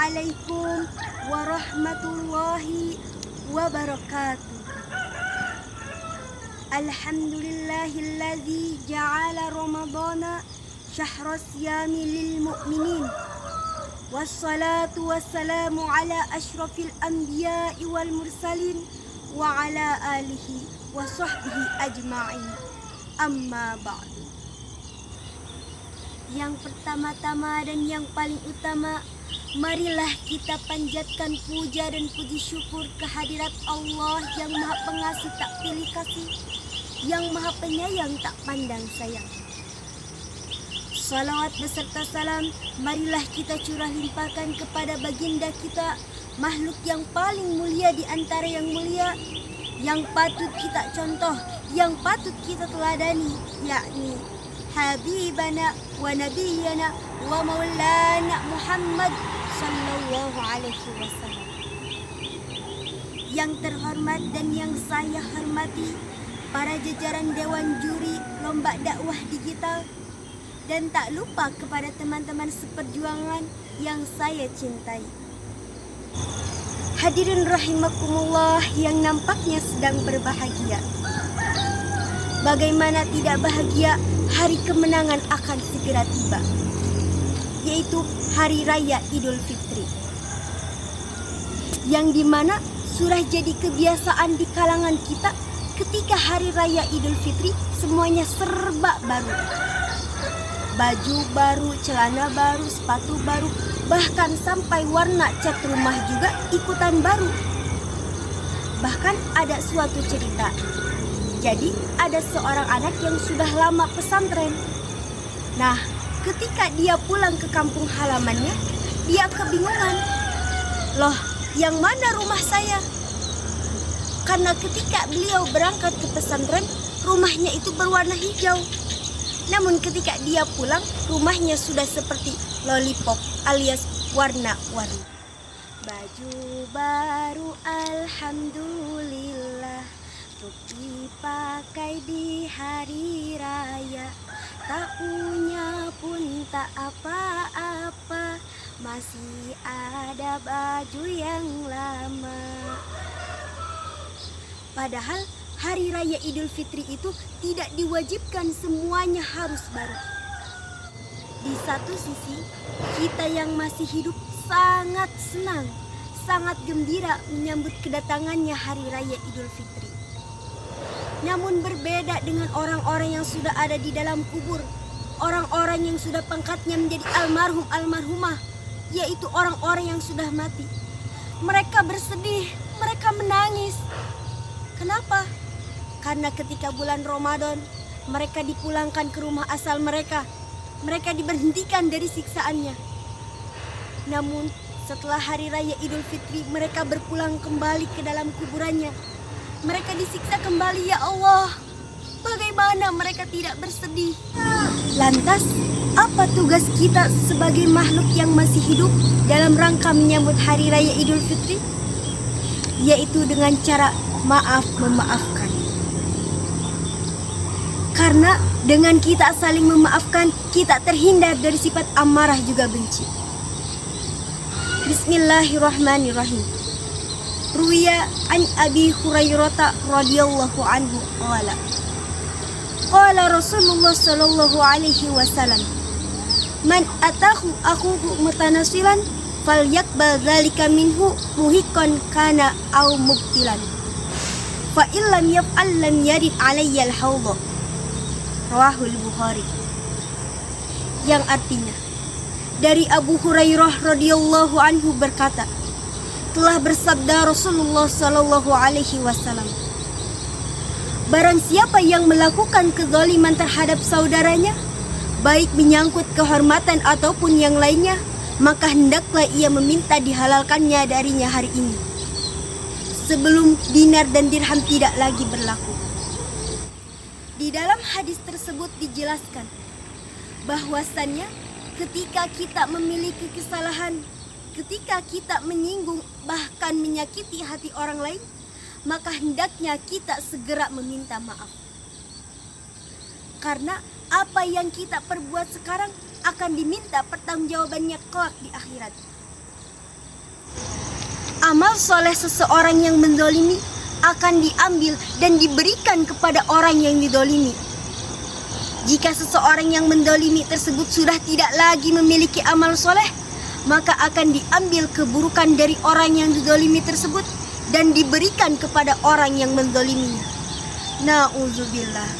Assalamualaikum warahmatullahi wabarakatuh. Alhamdulillahilladzi ja'ala Ramadana syahra siyami lil mu'minin. Wassalatu wassalamu ala asyrafil anbiya'i wal mursalin wa ala alihi wa sahbihi ajma'in. Amma ba'du. Yang pertama-tama dan yang paling utama, marilah kita panjatkan puja dan puji syukur kehadirat Allah yang Maha Pengasih tak pilih kasih, yang Maha Penyayang tak pandang sayang. Salawat beserta salam marilah kita curah limpahkan kepada baginda kita, makhluk yang paling mulia di antara yang mulia, yang patut kita contoh, yang patut kita teladani, yakni Habibana wa Nabiyana wa Maulana Muhammad sallallahu alaihi wasallam. Yang terhormat dan yang saya hormati para jajaran Dewan Juri Lomba Dakwah Digital, dan tak lupa kepada teman-teman seperjuangan yang saya cintai. Hadirin rahimakumullah yang nampaknya sedang berbahagia. Bagaimana tidak bahagia, hari kemenangan akan segera tiba, yaitu Hari Raya Idul Fitri, yang dimana sudah jadi kebiasaan di kalangan kita ketika Hari Raya Idul Fitri semuanya serba baru. Baju baru, celana baru, sepatu baru, bahkan sampai warna cat rumah juga ikutan baru. Bahkan ada suatu cerita. Jadi ada seorang anak yang sudah lama pesantren. Nah, ketika dia pulang ke kampung halamannya, dia kebingungan. Loh, yang mana rumah saya? Karena ketika beliau berangkat ke pesantren, rumahnya itu berwarna hijau. Namun ketika dia pulang, rumahnya sudah seperti lollipop alias warna-warni. Baju baru alhamdulillah, untuk dipakai di hari raya. Tak punya pun tak apa-apa, masih ada baju yang lama. Padahal Hari Raya Idul Fitri itu tidak diwajibkan semuanya harus baru. Di satu sisi, kita yang masih hidup sangat senang, sangat gembira menyambut kedatangannya Hari Raya Idul Fitri. Namun berbeda dengan orang-orang yang sudah ada di dalam kubur, orang-orang yang sudah pangkatnya menjadi almarhum-almarhumah, yaitu orang-orang yang sudah mati. Mereka bersedih, mereka menangis. Kenapa? Karena ketika bulan Ramadan, mereka dipulangkan ke rumah asal mereka. Mereka diberhentikan dari siksaannya. Namun setelah Hari Raya Idul Fitri, mereka berpulang kembali ke dalam kuburannya. Mereka disiksa kembali, ya Allah. Bagaimana mereka tidak bersedih? Lantas, apa tugas kita sebagai makhluk yang masih hidup dalam rangka menyambut Hari Raya Idul Fitri? Yaitu dengan cara memaafkan. Karena dengan kita saling memaafkan, kita terhindar dari sifat amarah juga benci. Bismillahirrahmanirrahim. Ruwiya an Abi Hurairah radhiyallahu anhu qala qala Rasulullah sallallahu alaihi wasallam, man atahu akhuhu mutanasilan falyaqbal dzalika minhu muhiqqan kana aw mubtilan fa illam yaf'al lam yarid alayya al-hawdha. Rawahul Bukhari. Yang artinya, dari Abu Hurairah radhiyallahu anhu berkata, telah bersabda Rasulullah sallallahu alaihi wasallam, barang siapa yang melakukan kezaliman terhadap saudaranya, baik menyangkut kehormatan ataupun yang lainnya, maka hendaklah ia meminta dihalalkannya darinya hari ini, sebelum dinar dan dirham tidak lagi berlaku. Di dalam hadis tersebut dijelaskan bahwasannya ketika kita memiliki kesalahan, ketika kita menyinggung bahkan menyakiti hati orang lain, maka hendaknya kita segera meminta maaf. Karena apa yang kita perbuat sekarang akan diminta pertanggungjawabannya kelak di akhirat. amal soleh seseorang yang menzalimi akan diambil dan diberikan kepada orang yang dizalimi. Jika seseorang yang menzalimi tersebut sudah tidak lagi memiliki amal soleh, maka akan diambil keburukan dari orang yang dizalimi tersebut dan diberikan kepada orang yang menzaliminya. Na'udzubillah.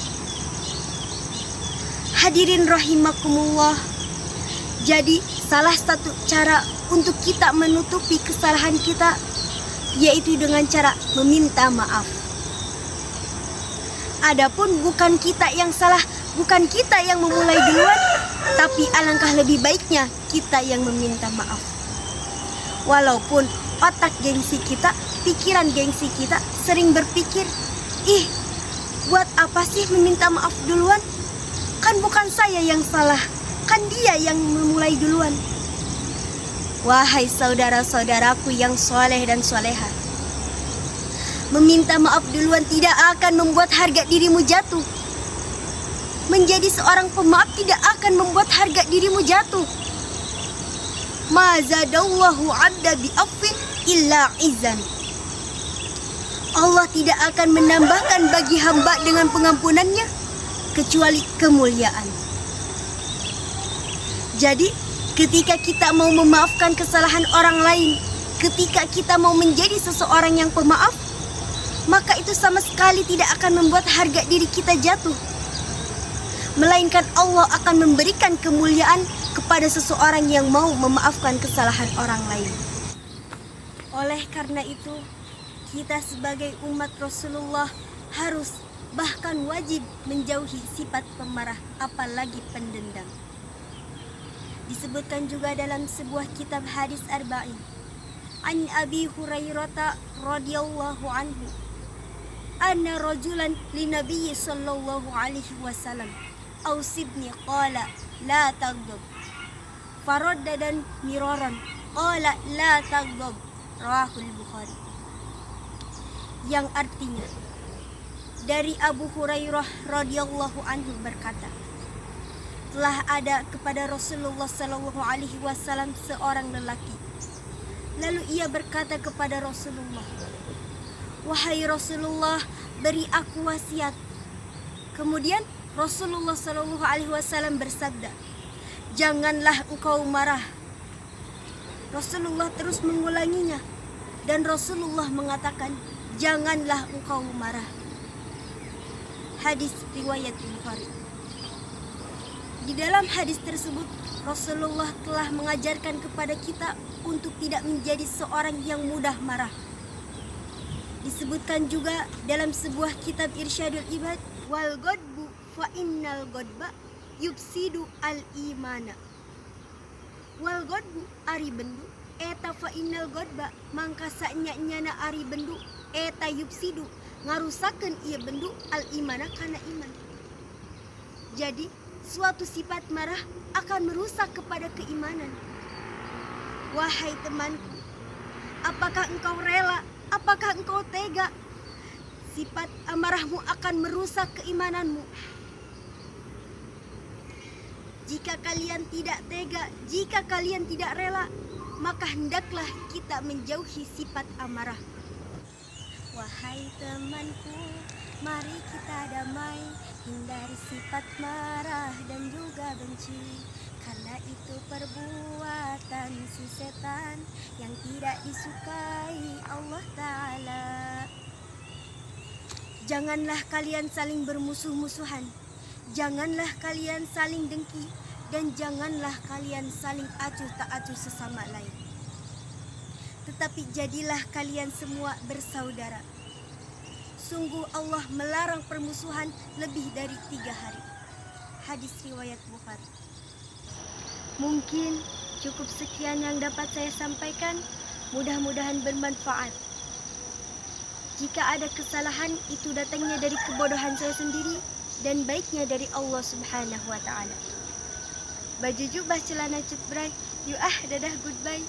Hadirin rahimakumullah. Jadi salah satu cara untuk kita menutupi kesalahan kita yaitu dengan cara meminta maaf. Adapun bukan kita yang salah, bukan kita yang memulai duluan, tapi alangkah lebih baiknya kita yang meminta maaf. Walaupun otak gengsi kita, pikiran gengsi kita sering berpikir, buat apa sih meminta maaf duluan? Kan bukan saya yang salah, kan dia yang memulai duluan. Wahai saudara-saudaraku yang soleh dan soleha, meminta maaf duluan tidak akan membuat harga dirimu jatuh. Menjadi seorang pemaaf tidak akan membuat harga dirimu jatuh. Ma zadallahu 'abda bi'afwin illa izzan. Allah tidak akan menambahkan bagi hamba dengan pengampunannya kecuali kemuliaan. Jadi, ketika kita mau memaafkan kesalahan orang lain, ketika kita mau menjadi seseorang yang pemaaf, maka itu sama sekali tidak akan membuat harga diri kita jatuh. Melainkan Allah akan memberikan kemuliaan kepada seseorang yang mau memaafkan kesalahan orang lain. Oleh karena itu, kita sebagai umat Rasulullah harus bahkan wajib menjauhi sifat pemarah, apalagi pendendam. Disebutkan juga dalam sebuah kitab hadis arba'in, an Abi Hurairah radhiyallahu anhu, anna rajulan linabiyyi sallallahu alaihi wasallam ausibni qala la taghdab faraddadan miraran qala la taghdab, rawahul Bukhari. Yang artinya, dari Abu Hurairah radhiyallahu anhu berkata, telah ada kepada Rasulullah sallallahu alaihi wasallam seorang lelaki. Lalu ia berkata kepada Rasulullah, "Wahai Rasulullah, beri aku wasiat." Kemudian Rasulullah sallallahu alaihi wasallam bersabda, "Janganlah engkau marah." Rasulullah terus mengulanginya dan Rasulullah mengatakan, "Janganlah engkau marah." Hadis riwayat Bukhari. Di dalam hadis tersebut, Rasulullah telah mengajarkan kepada kita untuk tidak menjadi seorang yang mudah marah. Disebutkan juga dalam sebuah kitab Irsyadul Ibad, wal ghadbu fa innal ghadba yufsidu al imana. Wal ghadbu ari bendu eta fa innal ghadba mangka sanya-nyana ari bendu eta yufsidu ngarusakeun ieu bendu al imana kana iman. Jadi suatu sifat marah akan merusak kepada keimanan. Wahai temanku, apakah engkau rela? Apakah engkau tega? Sifat amarahmu akan merusak keimananmu. Jika kalian tidak tega, jika kalian tidak rela, maka hendaklah kita menjauhi sifat amarah. Wahai temanku, mari kita damai, hindari sifat marah dan juga benci, karena itu perbuatan si setan yang tidak disukai Allah Ta'ala. Janganlah kalian saling bermusuh-musuhan, janganlah kalian saling dengki, dan janganlah kalian saling acuh tak acuh sesama lain. Tetapi jadilah kalian semua bersaudara. Sungguh Allah melarang permusuhan lebih dari 3 hari. Hadis riwayat Bukhari. Mungkin cukup sekian yang dapat saya sampaikan. Mudah-mudahan bermanfaat. Jika ada kesalahan, itu datangnya dari kebodohan saya sendiri dan baiknya dari Allah Subhanahu wa Ta'ala. Baju jubah celana cutbray, dadah goodbye.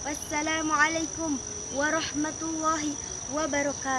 Wassalamualaikum warahmatullahi wabarakatuh.